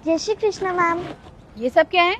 जय श्री कृष्ण मैम। ये सब क्या है?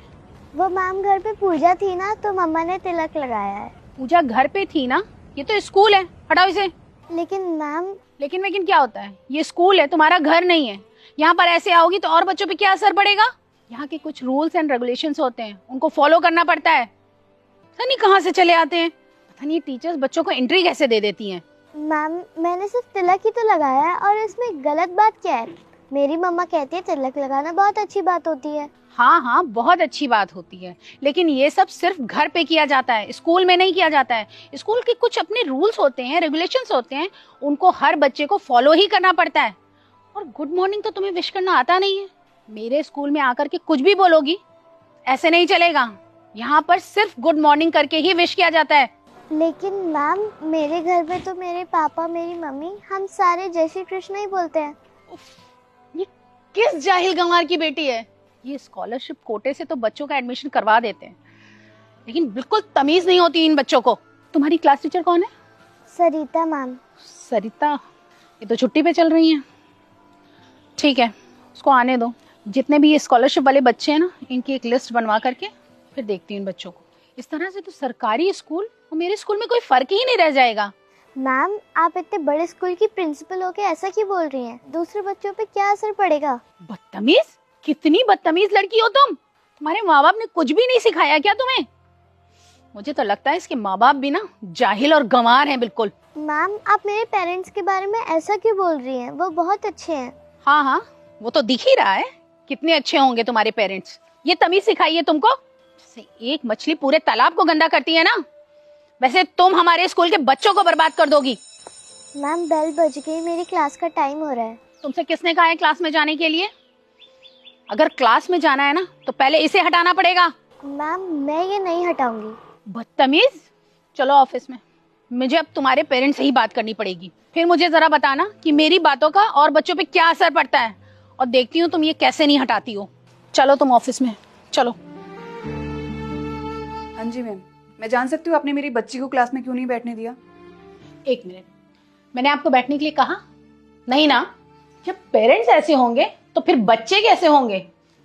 वो मैम घर पे पूजा थी ना, तो मम्मा ने तिलक लगाया है। पूजा घर पे थी ना? ये तो स्कूल है, हटाओ इसे। लेकिन मैम। लेकिन क्या होता है? ये स्कूल है, तुम्हारा घर नहीं है। यहाँ पर ऐसे आओगी तो और बच्चों पे क्या असर पड़ेगा? यहाँ के कुछ रूल्स एंड रेगुलेशंस होते हैं, उनको फॉलो करना पड़ता है। पता नहीं कहाँ से चले आते हैं। पता नहीं टीचर्स बच्चों को एंट्री कैसे दे देती हैं। मैम मैंने सिर्फ तिलक ही तो लगाया है, और इसमें गलत बात क्या है? मेरी मम्मा कहती है तिलक लगाना बहुत अच्छी बात होती है। हाँ हाँ, बहुत अच्छी बात होती है, लेकिन ये सब सिर्फ घर पे किया जाता है, स्कूल में नहीं किया जाता है। स्कूल के कुछ अपने रूल्स होते हैं, रेगुलेशंस होते हैं, उनको हर बच्चे को फॉलो ही करना पड़ता है। और गुड मॉर्निंग तो तुम्हें विश करना आता नहीं है। मेरे स्कूल में आकर के कुछ भी बोलोगी, ऐसे नहीं चलेगा। यहाँ पर सिर्फ गुड मॉर्निंग करके ही विश किया जाता है। लेकिन मैम मेरे घर पे तो मेरे पापा मेरी मम्मी हम सारे जय श्री कृष्ण ही बोलते हैं। ये किस जाहिल गंवार की बेटी है? ये स्कॉलरशिप कोटे से तो बच्चों का एडमिशन करवा देते हैं, लेकिन बिल्कुल तमीज नहीं होती इन बच्चों को। तुम्हारी क्लास टीचर कौन है? सरिता मैम। सरिता? ये तो छुट्टी पे चल रही हैं। ठीक है, उसको आने दो। जितने भी ये स्कॉलरशिप वाले बच्चे हैं ना, इनकी एक लिस्ट बनवा करके फिर देखती हूँ इन बच्चों को। इस तरह से तो सरकारी स्कूल और मेरे स्कूल में कोई फर्क ही नहीं रह जाएगा। मैम आप इतने बड़े स्कूल की प्रिंसिपल होके ऐसा क्यों बोल रही हैं? दूसरे बच्चों पे क्या असर पड़ेगा? बदतमीज! कितनी बदतमीज लड़की हो तुम। तुम्हारे माँ बाप ने कुछ भी नहीं सिखाया क्या तुम्हें? मुझे तो लगता है इसके माँ बाप भी ना जाहिल और गंवार हैं बिल्कुल। मैम आप मेरे पेरेंट्स के बारे में ऐसा क्यों बोल रही हैं? वो बहुत अच्छे हैं। हाँ हाँ, वो तो दिख ही रहा है कितने अच्छे होंगे तुम्हारे पेरेंट्स। ये तमीज सिखाई है तुमको? जैसे एक मछली पूरे तालाब को गंदा करती है ना, वैसे तुम हमारे स्कूल के बच्चों को बर्बाद कर दोगी। मैम बेल बज गई, मेरी क्लास का टाइम हो रहा है। तुमसे किसने कहा है क्लास में जाने के लिए? अगर क्लास में जाना है ना तो पहले इसे हटाना पड़ेगा। मैम मैं ये नहीं हटाऊंगी। बदतमीज! चलो ऑफिस में, मुझे अब तुम्हारे पेरेंट्स से ही बात करनी पड़ेगी। फिर मुझे जरा बताना कि मेरी बातों का और बच्चों पे क्या असर पड़ता है, और देखती हूँ तुम ये कैसे नहीं हटाती हो। चलो तुम ऑफिस में चलो। हाँ जी मैम, मैं जान सकती हूँ आपने मेरी बच्ची को क्लास में क्यों नहीं बैठने दिया? एक मिनट, मैंने आपको बैठने के लिए कहा नहीं ना? जब पेरेंट्स ऐसे होंगे तो फिर बच्चे कैसे होंगे?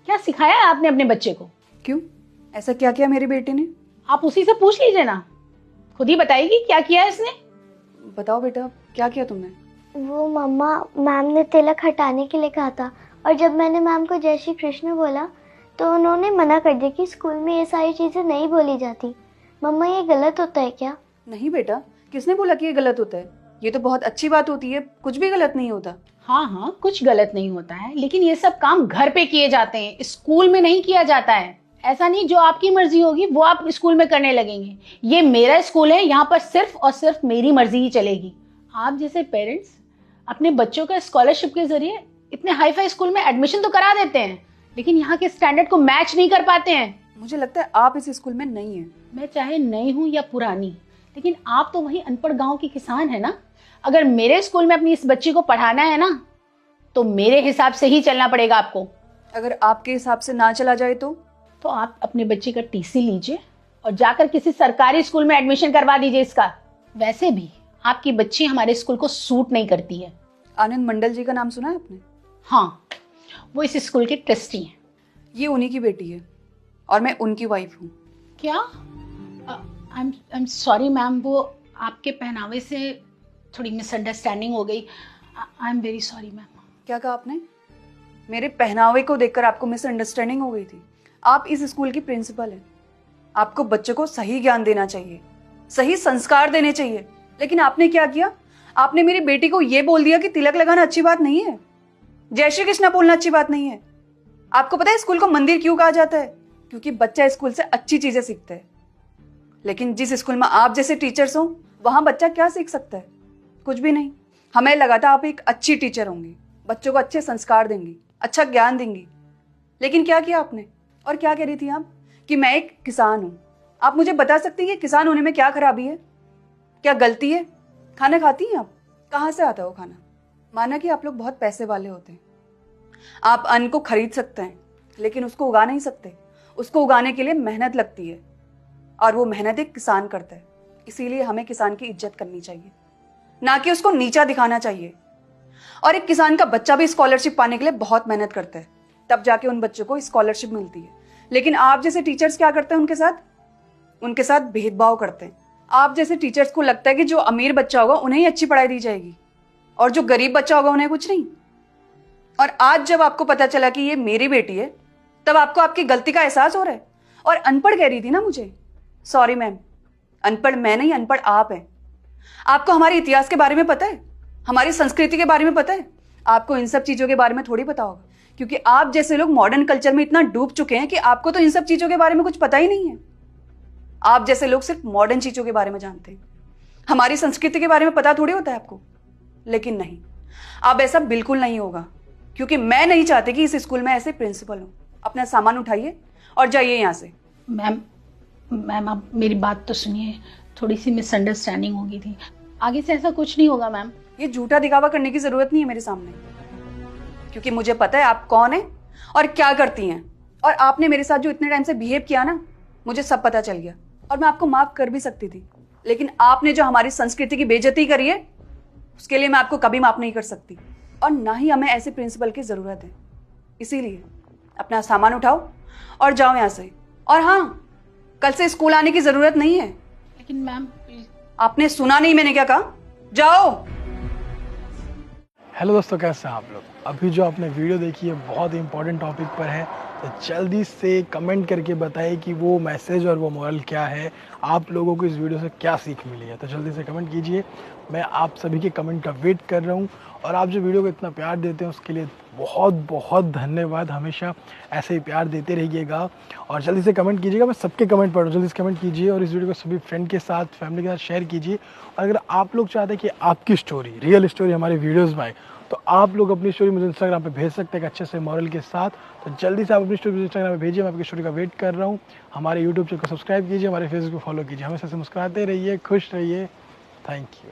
क्या सिखाया है आपने अपने बच्चे को? क्यों, ऐसा क्या किया मेरे बेटे ने? आप उसी से पूछ लीजिए ना, खुद ही बताएगी क्या किया है इसने। बताओ बेटा, क्या किया तुमने? वो मम्मा, मैम ने तिलक हटाने के लिए कहा था, और जब मैंने मैम को जय श्री कृष्ण बोला तो उन्होंने मना कर दिया कि स्कूल में ये सारी चीजें नहीं बोली जाती। मम्मा ये गलत होता है क्या? नहीं बेटा, किसने बोला कि ये गलत होता है? ये तो बहुत अच्छी बात होती है, कुछ भी गलत नहीं होता। हाँ हाँ, कुछ गलत नहीं होता है, लेकिन ये सब काम घर पे किए जाते हैं, स्कूल में नहीं किया जाता है। ऐसा नहीं जो आपकी मर्जी होगी वो आप स्कूल में करने लगेंगे। ये मेरा स्कूल है, यहाँ पर सिर्फ और सिर्फ मेरी मर्जी ही चलेगी। आप जैसे पेरेंट्स अपने बच्चों का स्कॉलरशिप के जरिए इतने हाई फाई स्कूल में एडमिशन तो करा देते हैं, लेकिन यहाँ के स्टैंडर्ड को मैच नहीं कर पाते हैं। मुझे लगता है आप इस स्कूल में नहीं है। मैं चाहे नई हूँ या पुरानी, लेकिन आप तो वही अनपढ़ गांव की किसान है ना। अगर मेरे स्कूल में अपनी इस बच्ची को पढ़ाना है ना, तो मेरे हिसाब से ही चलना पड़ेगा आपको। अगर आपके हिसाब से ना चला जाए तो आप अपने बच्चे का टीसी लीजिए और जाकर किसी सरकारी स्कूल में एडमिशन करवा दीजिए इसका। वैसे भी आपकी बच्ची हमारे स्कूल को सूट नहीं करती है। आनंद मंडल जी का नाम सुना है आपने? हाँ, वो इस स्कूल के ट्रस्टी हैं। ये उन्हीं की बेटी है और मैं उनकी वाइफ हूँ। क्या? आई एम सॉरी मैम, वो आपके पहनावे से थोड़ी मिसअंडरस्टैंडिंग हो गई। I am very sorry ma'am. क्या कहा आपने? मेरे पहनावे को देखकर आपको मिसअंडरस्टैंडिंग हो गई थी? आप इस स्कूल की प्रिंसिपल हैं, आपको बच्चों को सही ज्ञान देना चाहिए, सही संस्कार देने चाहिए, लेकिन आपने क्या किया? आपने मेरी बेटी को यह बोल दिया कि तिलक लगाना अच्छी बात नहीं है, जय श्री कृष्ण बोलना अच्छी बात नहीं है। आपको पता है स्कूल को मंदिर क्यों कहा जाता है? क्योंकि बच्चा स्कूल से अच्छी चीजें सीखता है। लेकिन जिस स्कूल में आप जैसे टीचर्स हो, वहां बच्चा क्या सीख सकता है? कुछ भी नहीं। हमें लगा था आप एक अच्छी टीचर होंगी, बच्चों को अच्छे संस्कार देंगी, अच्छा ज्ञान देंगी, लेकिन क्या किया आपने? और क्या कह रही थी आप? कि मैं एक किसान हूं। आप मुझे बता सकती हैं किसान होने में क्या खराबी है, क्या गलती है? खाना खाती हैं आप? कहाँ से आता है वो खाना? माना कि आप लोग बहुत पैसे वाले होते हैं, आप अन्न को खरीद सकते हैं, लेकिन उसको उगा नहीं सकते। उसको उगाने के लिए मेहनत लगती है, और वो मेहनत एक किसान करता है। इसीलिए हमें किसान की इज्जत करनी चाहिए, ना कि उसको नीचा दिखाना चाहिए। और एक किसान का बच्चा भी स्कॉलरशिप पाने के लिए बहुत मेहनत करता है। तब जाके उन बच्चों को स्कॉलरशिप मिलती है। लेकिन आप जैसे टीचर्स क्या करते हैं उनके साथ भेदभाव करते हैं। आप जैसे टीचर्स को लगता है कि जो अमीर बच्चा होगा उन्हें ही अच्छी पढ़ाई दी जाएगी और जो गरीब बच्चा होगा उन्हें कुछ नहीं। और आज जब आपको पता चला कि ये मेरी बेटी है, तब आपको आपकी गलती का एहसास हो रहा है। और अनपढ़ कह रही थी ना मुझे, सॉरी मैम, अनपढ़ मैं नहीं, अनपढ़ आप हैं। आपको हमारे इतिहास के बारे में पता है, हमारी संस्कृति के बारे में पता है, आपको इन सब चीजों के बारे में थोड़ी पता होगा, क्योंकि आप जैसे लोग मॉडर्न कल्चर में इतना डूब चुके हैं कि आपको तो इन सब चीजों के बारे में कुछ पता ही नहीं है। आप जैसे लोग सिर्फ मॉडर्न चीजों के बारे में जानते हैं, हमारी संस्कृति के बारे में पता थोड़ी होता है आपको। लेकिन नहीं, अब ऐसा बिल्कुल नहीं होगा, क्योंकि मैं नहीं चाहती कि इस स्कूल में ऐसे प्रिंसिपल हो। अपना सामान उठाइए और जाइए यहाँ से। मैम आप मेरी बात तो सुनिए, थोड़ी सी मिसअंडरस्टैंडिंग हो गई थी, आगे से ऐसा कुछ नहीं होगा मैम। ये झूठा दिखावा करने की जरूरत नहीं है मेरे सामने, क्योंकि मुझे पता है आप कौन है और क्या करती हैं। और आपने मेरे साथ जो इतने टाइम से बिहेव किया ना, मुझे सब पता चल गया। और मैं आपको माफ कर भी सकती थी, लेकिन आपने जो हमारी संस्कृति की बेइज्जती करी है, उसके लिए मैं आपको कभी माफ नहीं कर सकती। और ना ही हमें ऐसे प्रिंसिपल की जरूरत है। इसीलिए अपना सामान उठाओ और जाओ यहाँ से। और हाँ, कल से स्कूल आने की जरूरत नहीं है। लेकिन मैम प्लीज। आपने सुना नहीं मैंने क्या कहा? जाओ। हेलो दोस्तों, कैसे हैं आप लोग? अभी जो आपने वीडियो देखी है बहुत ही इंपॉर्टेंट टॉपिक पर है, तो जल्दी से कमेंट करके बताइए कि वो मैसेज और वो मोरल क्या है, आप लोगों को इस वीडियो से क्या सीख मिली है। तो जल्दी से कमेंट कीजिए, मैं आप सभी के कमेंट का वेट कर रहा हूँ। और आप जो वीडियो को इतना प्यार देते हैं उसके लिए बहुत बहुत धन्यवाद। हमेशा ऐसे ही प्यार देते रहिएगा और जल्दी से कमेंट कीजिएगा, मैं सबके कमेंट पढ़ रहा हूँ। जल्दी से कमेंट कीजिए और इस वीडियो को सभी फ्रेंड के साथ, फैमिली के साथ शेयर कीजिए। और अगर आप लोग चाहते हैं कि आपकी स्टोरी, रियल स्टोरी हमारे वीडियोज़ में आए, तो आप लोग अपनी स्टोरी मुझे इंस्टाग्राम पे भेज सकते हैं अच्छे से मॉरल के साथ। तो जल्दी से आप अपनी स्टोरी इंस्टाग्राम पे भेजिए, मैं आपकी स्टोरी का वेट कर रहा हूँ। हमारे यूट्यूब चैनल को सब्सक्राइब कीजिए, हमारे फेसबुक को फॉलो कीजिए। हमेशा से मुस्कुराते रहिए, खुश रहिए। Thank you.